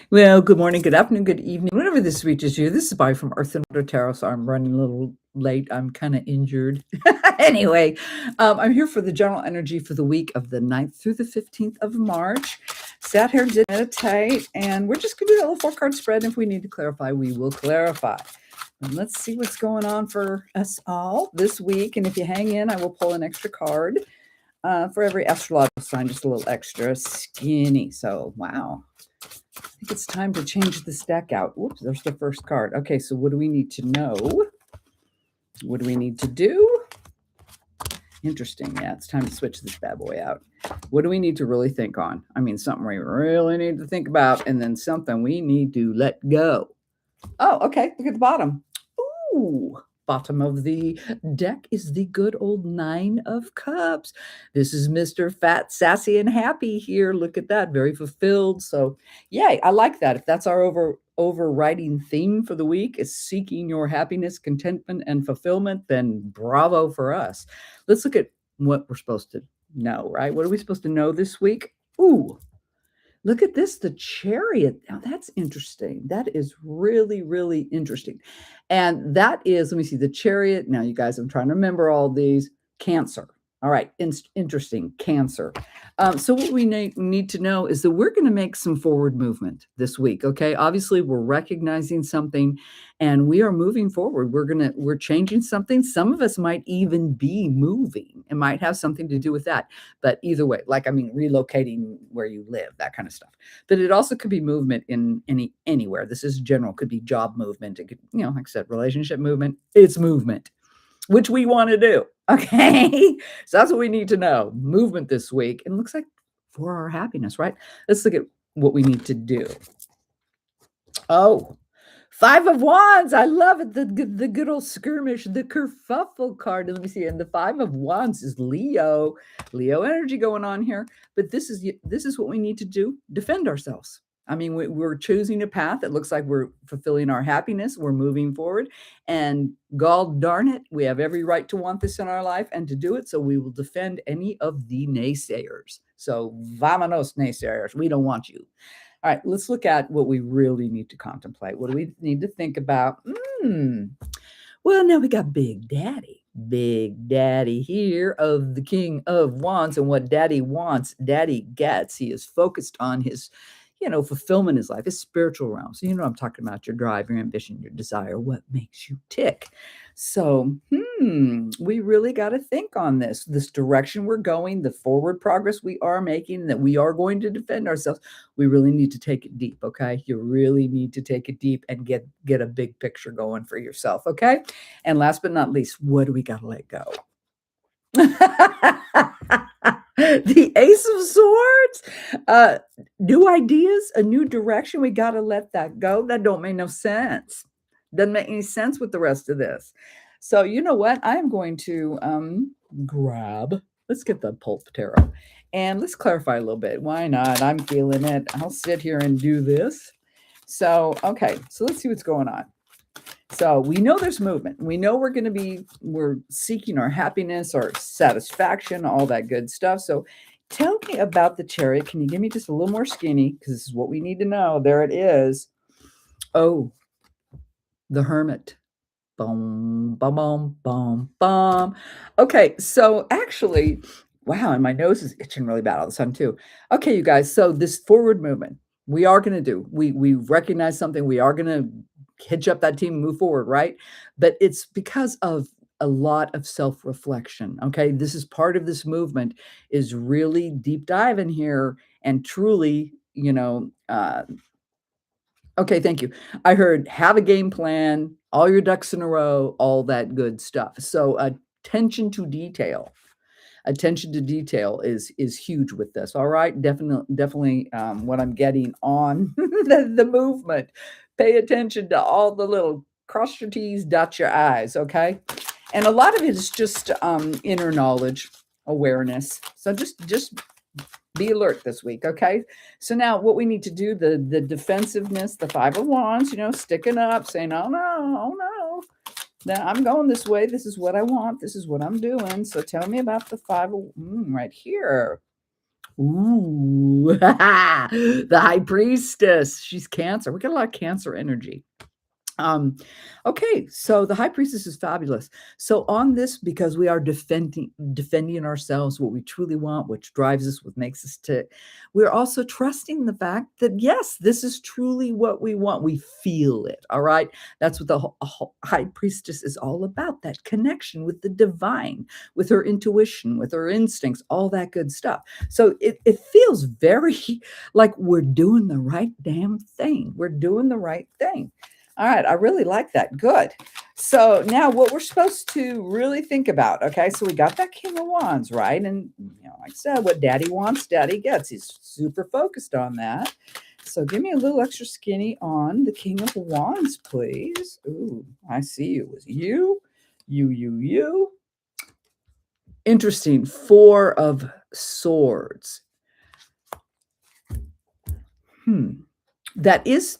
Well, good morning, good afternoon, good evening, whenever this reaches you. This is Bobby from Earth and Water Tarot, so I'm running a little late. I'm kind of injured. Anyway, I'm here for the general energy for the week of the 9th through the 15th of March. Sat here, did meditate, and we're just going to do a little four-card spread. If we need to clarify, we will clarify. And let's see what's going on for us all this week. And if you hang in, I will pull an extra card for every astrological sign, just a little extra skinny. So, wow. I think it's time to change this deck out. Whoops, there's the first card. Okay, so what do we need to know? What do we need to do? Interesting. Yeah, it's time to switch this bad boy out. What do we need to really think on? I mean, something we really need to think about, and then something we need to let go. Oh, okay. Look at the bottom. Ooh, bottom of the deck is the good old Nine of Cups. This is Mr. Fat, Sassy, and Happy here. Look at that. Very fulfilled. So, yay, I like that. If that's our overriding theme for the week is seeking your happiness, contentment, and fulfillment, then bravo for us. Let's look at what we're supposed to know, right? What are we supposed to know this week? Ooh, look at this, the Chariot. Now that's interesting. That is really, really interesting. And that is, let me see, the Chariot. Now, you guys, I'm trying to remember all these. Cancer. All right, interesting, Cancer. So what we need to know is that we're going to make some forward movement this week, okay? Obviously, we're recognizing something and we are moving forward. We're changing something. Some of us might even be moving. It might have something to do with that. But either way, relocating where you live, that kind of stuff. But it also could be movement in anywhere. This is general, could be job movement. It could, like I said, relationship movement. It's movement, which we want to do. Okay. So that's what we need to know. Movement this week. And it looks like for our happiness, right? Let's look at what we need to do. Oh, Five of Wands. I love it. The good old skirmish, the kerfuffle card. Let me see. And the Five of Wands is Leo. Leo energy going on here. But this is what we need to do. Defend ourselves. I mean, we're choosing a path. It looks like we're fulfilling our happiness. We're moving forward. And God darn it, we have every right to want this in our life and to do it. So we will defend any of the naysayers. So vamonos, naysayers. We don't want you. All right, let's look at what we really need to contemplate. What do we need to think about? Well, now we got Big Daddy here of the King of Wands. And what Daddy wants, Daddy gets. He is focused on his, fulfillment in his life, his spiritual realm. So, I'm talking about your drive, your ambition, your desire, what makes you tick. So, we really got to think on this direction we're going, the forward progress we are making, that we are going to defend ourselves. We really need to take it deep, okay? You really need to take it deep and get a big picture going for yourself, okay? And last but not least, what do we got to let go? The Ace of Swords, new ideas, a new direction. We got to let that go. That don't make no sense. Doesn't make any sense with the rest of this. So you know what? I'm going to let's get the Pulp Tarot and let's clarify a little bit. Why not? I'm feeling it. I'll sit here and do this. So, okay. So let's see what's going on. So we know there's movement. We know we're seeking our happiness, our satisfaction, all that good stuff. So tell me about the Chariot. Can you give me just a little more skinny? Because this is what we need to know. There it is. Oh, the Hermit. Boom, bum, bum, bum, bum. Okay, so actually, wow, and my nose is itching really bad all of a sudden too. Okay, you guys, so this forward movement we are going to do. We recognize something. We are going to hitch up that team and move forward, right? But it's because of a lot of self-reflection. Okay, this is part of this movement is really deep dive in here and truly, okay, thank you. I heard have a game plan, all your ducks in a row, all that good stuff. So attention to detail. Attention to detail is huge with this. All right, definitely what I'm getting on the movement. Pay attention to all the little cross your T's, dot your I's. Okay, and a lot of it is just inner knowledge, awareness. So just be alert this week, okay? So now what we need to do, the defensiveness, the Five of Wands, sticking up, saying, oh no, now I'm going this way. This is what I want. This is what I'm doing. So tell me about the right here. Ooh, the high priestess. She's Cancer. We got a lot of Cancer energy. Um, okay, so the high priestess is fabulous. So on this, because we are defending ourselves, what we truly want, which drives us, what makes us tick, we're also trusting the fact that yes, this is truly what we want. We feel it. All right. That's what the high priestess is all about, that connection with the divine, with her intuition, with her instincts, all that good stuff. So it feels very like we're doing the right damn thing. We're doing the right thing. All right, I really like that. Good. So now what we're supposed to really think about, okay? So we got that King of Wands, right? And like I said, what daddy wants, daddy gets. He's super focused on that. So give me a little extra skinny on the King of Wands, please. Ooh, I see you. It was you, you. Interesting. Four of Swords. That is,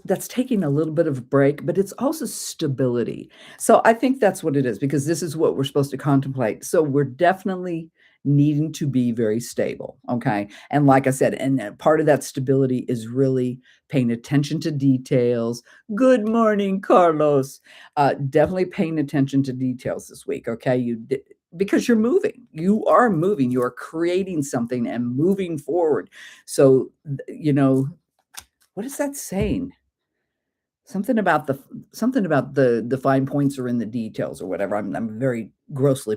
that's taking a little bit of a break, but it's also stability. So I think that's what it is, because this is what we're supposed to contemplate. So we're definitely needing to be very stable. Okay. And like I said, and part of that stability is really paying attention to details. Good morning, Carlos. Definitely paying attention to details this week. Okay. Because you're moving, you are creating something and moving forward. So, what is that saying? Something about the fine points are in the details or whatever. I'm very grossly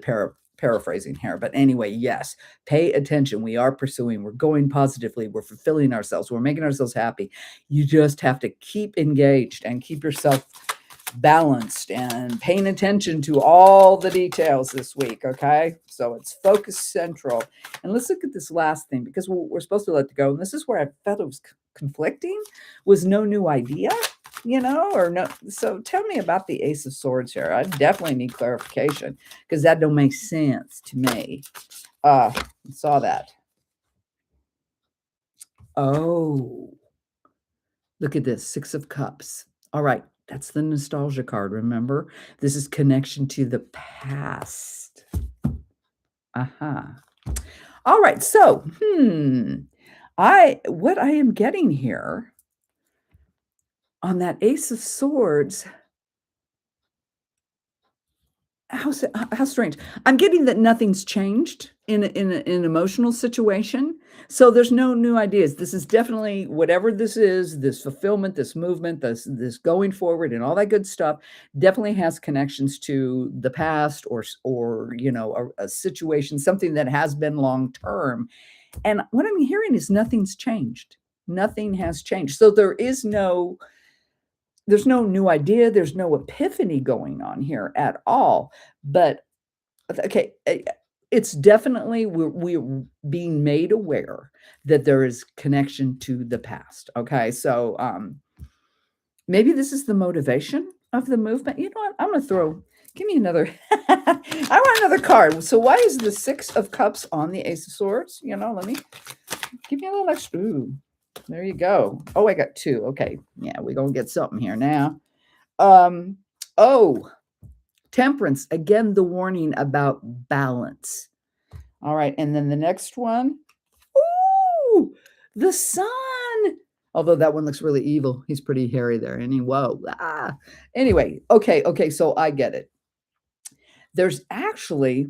paraphrasing here, but anyway, yes, pay attention. We are pursuing. We're going positively. We're fulfilling ourselves. We're making ourselves happy. You just have to keep engaged and keep yourself balanced and paying attention to all the details this week. Okay, so it's focus central. And let's look at this last thing, because we're supposed to let it go. And this is where I felt it was conflicting, was no new idea, or no. So tell me about the Ace of Swords here. I definitely need clarification, because that don't make sense to me. Saw that. Oh, look at this, Six of Cups. All right, that's the nostalgia card, remember? This is connection to the past. All right, so, what I am getting here on that Ace of Swords, how strange. I'm getting that nothing's changed in an emotional situation. So there's no new ideas. This is definitely whatever this is, this fulfillment, this movement, this going forward and all that good stuff definitely has connections to the past, or a situation, something that has been long term. And what I'm hearing is nothing's changed. Nothing has changed. So there's no new idea, there's no epiphany going on here at all. But okay, it's definitely, we're being made aware that there is connection to the past. Okay, so maybe this is the motivation of the movement. You know what? I'm gonna give me another. I want another card. So why is the Six of Cups on the Ace of Swords? Let me give me a little extra. Ooh, there you go. Oh, I got two. Okay, yeah, we're gonna get something here now. Oh, Temperance. Again, the warning about balance. All right, and then the next one. Ooh, the Sun. Although that one looks really evil. He's pretty hairy there. And whoa. Anyway, okay, so I get it. There's actually,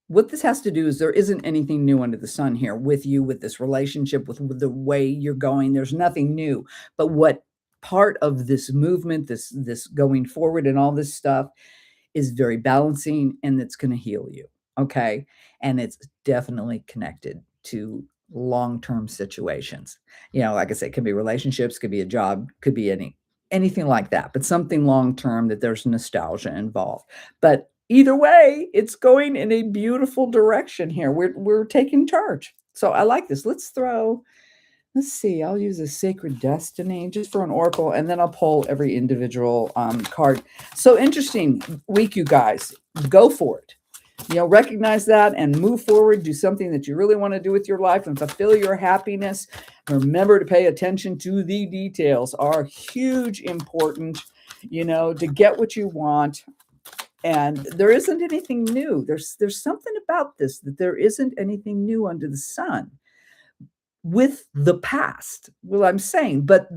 what this has to do is there isn't anything new under the sun here with you, with this relationship, with the way you're going. There's nothing new. But what part of this movement, this going forward and all this stuff, is very balancing, and it's going to heal you. Okay. And it's definitely connected to long-term situations. Like I said, it could be relationships, could be a job, could be anything like that, but something long-term that there's nostalgia involved. But either way, it's going in a beautiful direction here. We're taking charge. So I like this. Let's see, I'll use a Sacred Destiny just for an oracle, and then I'll pull every individual card. So interesting week, you guys. Go for it. Recognize that and move forward. Do something that you really want to do with your life and fulfill your happiness. Remember to pay attention to the details. Are huge important, to get what you want. And there isn't anything new. There's something about this, that there isn't anything new under the sun. with the past. Well, I'm saying, but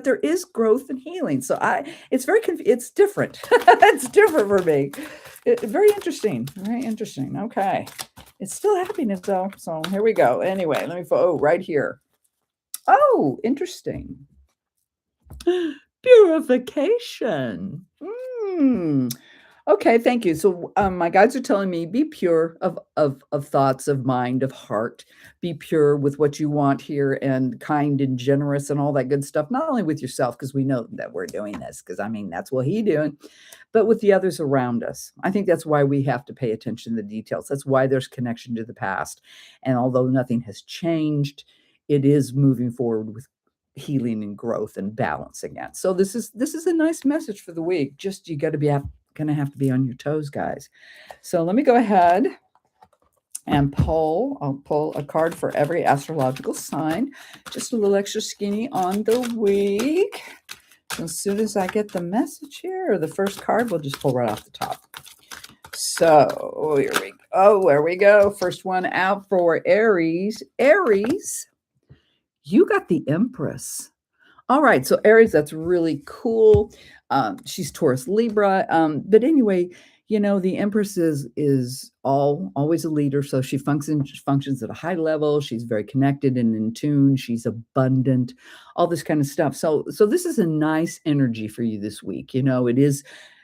there is growth and healing. So it's very, it's different. It's different for me. Very interesting. Very interesting. Okay. It's still happiness though. So here we go. Anyway, let me, right here. Oh, interesting. Purification. Mm. Okay, thank you. So, my guides are telling me be pure of thoughts, of mind, of heart. Be pure with what you want here, and kind and generous, and all that good stuff. Not only with yourself, because we know that we're doing this, because I mean that's what he doing, but with the others around us. I think that's why we have to pay attention to the details. That's why there's connection to the past, and although nothing has changed, it is moving forward with healing and growth and balance again. So this is a nice message for the week. Just you got to be gonna have to be on your toes, guys. So let me go ahead and pull. I'll pull a card for every astrological sign. Just a little extra skinny on the week. So as soon as I get the message here, or the first card, we'll just pull right off the top. So here we go. There we go. First one out for Aries. Aries, you got the Empress. All right, so Aries, that's really cool. She's Taurus Libra, but anyway, the Empress is always a leader, so she functions at a high level. She's very connected and in tune. She's abundant, all this kind of stuff. So this is a nice energy for you this week. It is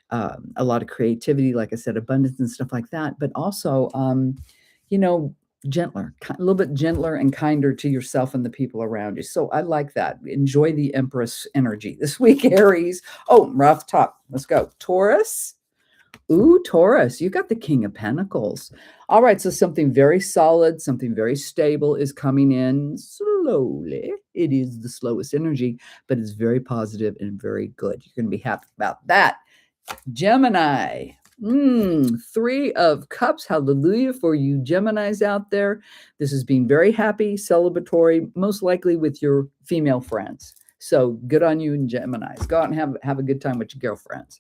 a lot of creativity, like I said, abundance and stuff like that, but also, you know, gentler, a little bit gentler and kinder to yourself and the people around you. So I like that. Enjoy the Empress energy this week, Aries. Oh, we're off the top. Let's go. Taurus. Ooh, Taurus, you got the King of Pentacles. All right, so something very solid, something very stable is coming in slowly. It is the slowest energy, but it's very positive and very good. You're going to be happy about that. Gemini. Three of Cups. Hallelujah for you Geminis out there. This has been very happy, celebratory, most likely with your female friends. So good on you and Geminis. Go out and have a good time with your girlfriends.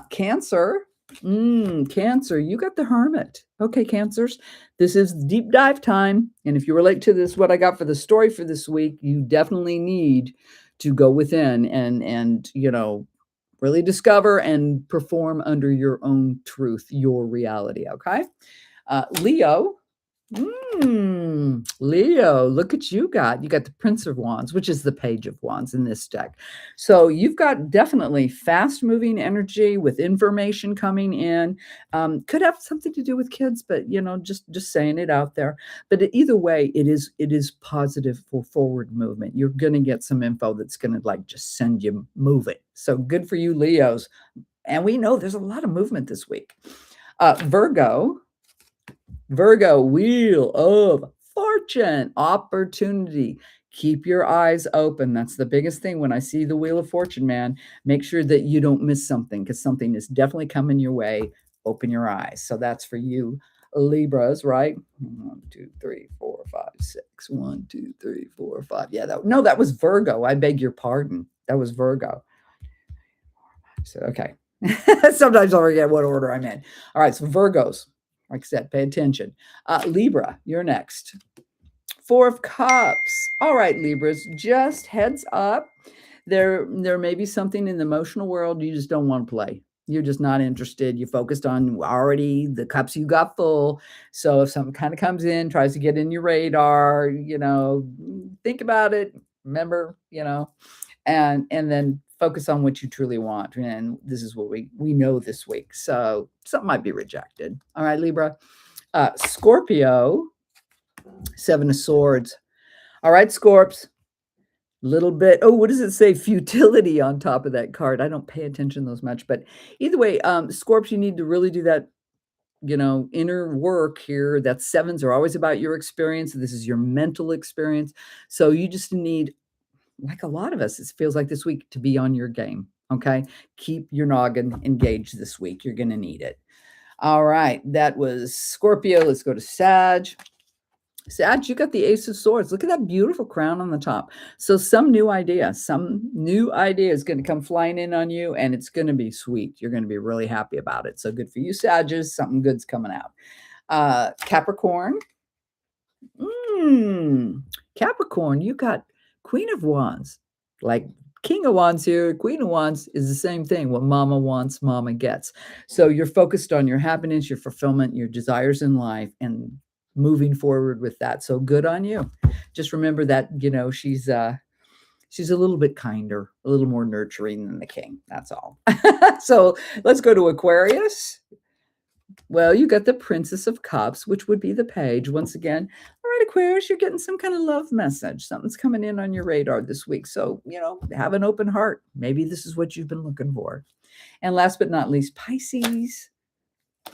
Cancer. Cancer, you got the Hermit. Okay, Cancers, this is deep dive time. And if you relate to this, what I got for the story for this week, you definitely need to go within and really discover and perform under your own truth, your reality. Okay. Leo. Leo, look at you got the Prince of Wands, which is the Page of Wands in this deck. So you've got definitely fast moving energy with information coming in. Could have something to do with kids, but just saying it out there. But either way, it is positive for forward movement. You're going to get some info that's going to just send you moving. So good for you, Leos. And we know there's a lot of movement this week. Virgo, Wheel of Fortune, opportunity. Keep your eyes open. That's the biggest thing when I see the Wheel of Fortune, man. Make sure that you don't miss something, because something is definitely coming your way. Open your eyes. So that's for you, Libras, right? 1, 2, 3, 4, 5, 6. 1, 2, 3, 4, 5. Yeah, that was Virgo. I beg your pardon. That was Virgo. So, okay. Sometimes I forget what order I'm in. All right, so Virgos. Like I said, pay attention. Libra, you're next. 4 of Cups. All right, Libras, just heads up. There may be something in the emotional world you just don't want to play. You're just not interested. You're focused on already the cups you got full. So if something kind of comes in, tries to get in your radar, think about it. Remember, and then focus on what you truly want. And this is what we know this week. So something might be rejected. All right, Libra. Scorpio, 7 of Swords. All right, Scorps. Little bit. Oh, what does it say? Futility on top of that card. I don't pay attention to those much. But either way, Scorps, you need to really do that inner work here. That 7s are always about your experience. This is your mental experience. So you just need, like a lot of us, it feels like this week, to be on your game. Okay. Keep your noggin engaged this week. You're going to need it. All right. That was Scorpio. Let's go to Sag. Sag, you got the Ace of Swords. Look at that beautiful crown on the top. So some new idea is going to come flying in on you, and it's going to be sweet. You're going to be really happy about it. So good for you, Sages. Something good's coming out. Capricorn. Hmm. Capricorn, you got Queen of Wands. Like King of Wands here, Queen of Wands is the same thing. What mama wants, mama gets. So you're focused on your happiness, your fulfillment, your desires in life, and moving forward with that. So good on you. Just remember that, she's a little bit kinder, a little more nurturing than the king. That's all. So let's go to Aquarius. Well, you got the Princess of Cups, which would be the page. Once again, all right, Aquarius, you're getting some kind of love message. Something's coming in on your radar this week. So, have an open heart. Maybe this is what you've been looking for. And last but not least, Pisces.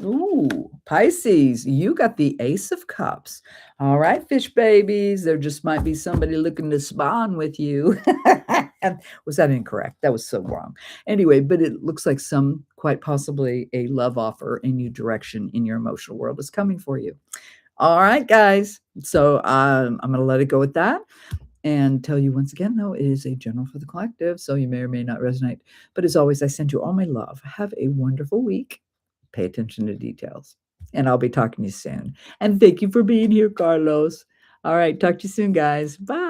Ooh, Pisces, you got the Ace of Cups. All right, fish babies, there just might be somebody looking to spawn with you. And was that incorrect? That was so wrong. Anyway, but it looks like quite possibly a love offer, a new direction in your emotional world is coming for you. All right, guys. So I'm going to let it go with that and tell you once again, though, it is a general for the collective, so you may or may not resonate. But as always, I send you all my love. Have a wonderful week. Pay attention to details. And I'll be talking to you soon. And thank you for being here, Carlos. All right. Talk to you soon, guys. Bye.